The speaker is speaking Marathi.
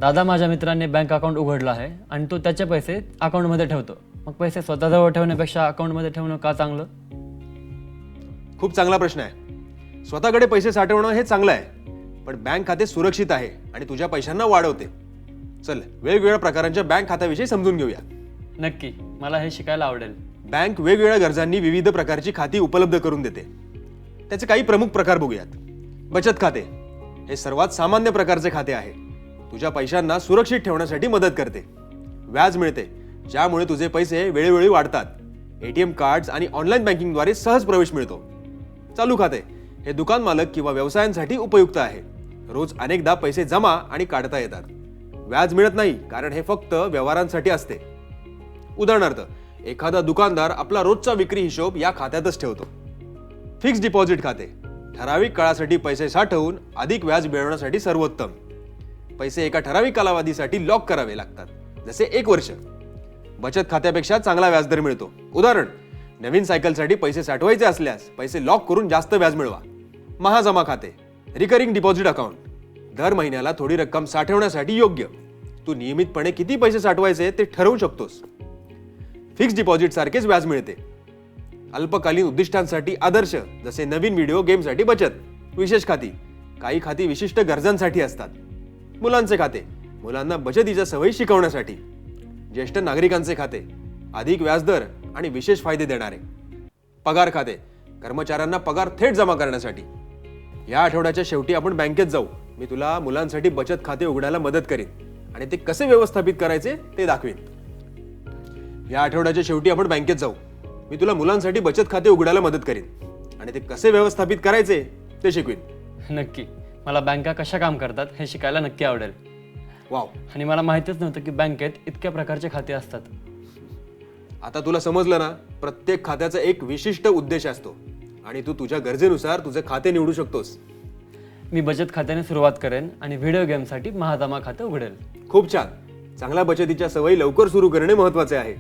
दादा माझ्या मित्राने बँक अकाउंट उघडला आहे आणि तो त्याचे पैसे अकाउंटमध्ये ठेवतो. मग पैसे स्वतःजवळ ठेवण्यापेक्षा अकाउंटमध्ये ठेवणं का चांगलं? खूप चांगला प्रश्न आहे. स्वतःकडे पैसे साठवणं हे चांगलं आहे, पण बँक खाते सुरक्षित आहे आणि तुझ्या पैशांना वाढवते. चल वेगवेगळ्या प्रकारांच्या बँक खात्याविषयी समजून घेऊया. नक्की, मला हे शिकायला आवडेल. बँक वेगवेगळ्या गरजांनी विविध प्रकारची खाती उपलब्ध करून देते. त्याचे काही प्रमुख प्रकार बघूयात. बचत खाते हे सर्वात सामान्य प्रकारचे खाते आहे. तुझ्या पैशांना सुरक्षित ठेवण्यासाठी मदत करते. व्याज मिळते, ज्यामुळे तुझे पैसे वेळोवेळी वाढतात. एटीएम कार्ड्स आणि ऑनलाईन बँकिंगद्वारे सहज प्रवेश मिळतो. चालू खाते हे दुकान मालक किंवा व्यवसायांसाठी उपयुक्त आहे. रोज अनेकदा पैसे जमा आणि काढता येतात. व्याज मिळत नाही, कारण हे फक्त व्यवहारांसाठी असते. उदाहरणार्थ, एखादा दुकानदार आपला रोजचा विक्री हिशोब या खात्यातच ठेवतो. फिक्स्ड डिपॉझिट खाते ठराविक काळासाठी पैसे साठवून अधिक व्याज मिळवण्यासाठी सर्वोत्तम. पैसे एका ठराविक कालावधीसाठी लॉक करावे लागतात, जसे 1 वर्ष. बचत खात्यापेक्षा चांगला व्याजदर मिळतो. उदाहरण, नवीन सायकलसाठी पैसे साठवायचे असल्यास पैसे लॉक करून जास्त व्याज मिळवा. महाजमा खाते रिकरिंग डिपॉझिट अकाउंट दर महिन्याला थोडी रक्कम साठवण्यासाठी योग्य. तू नियमितपणे किती पैसे साठवायचे ते ठरवू शकतोस. फिक्स्ड डिपॉझिट सारखेच व्याज मिळते. अल्पकालीन उद्दिष्टांसाठी आदर्श, जसे नवीन व्हिडिओ गेमसाठी बचत. विशेष खाती काही खाती विशिष्ट गरजांसाठी असतात. मुलांचे खाते मुलांना बचतीच्या सवयी शिकवण्यासाठी. ज्येष्ठ नागरिकांचे खाते अधिक व्याजदर आणि विशेष फायदे देणारे. पगार खाते कर्मचाऱ्यांना पगार थेट जमा करण्यासाठी. या आठवड्याच्या शेवटी आपण बँकेत जाऊ. मी तुला मुलांसाठी बचत खाते उघडायला मदत करीन आणि ते कसे व्यवस्थापित करायचे ते दाखवीन. या आठवड्याच्या शेवटी आपण बँकेत जाऊ. मी तुला मुलांसाठी बचत खाते उघडायला मदत करीन आणि ते कसे व्यवस्थापित करायचे ते शिकवीन. नक्की, मला बँका कशा काम करतात हे शिकायला नक्की आवडेल. वाव, आणि मला माहितीच नव्हतं की बँकेत इतक्या प्रकारचे खाते असतात. आता तुला समजलं ना. प्रत्येक खात्याचा एक विशिष्ट उद्देश असतो आणि तू तुझ्या गरजेनुसार तुझे खाते निवडू शकतोस. मी बचत खात्याने सुरुवात करेन आणि व्हिडिओ गेमसाठी महाजमा खाते उघडेल. खूप छान. चांगल्या बचतीच्या सवयी लवकर सुरू करणे महत्त्वाचे आहे.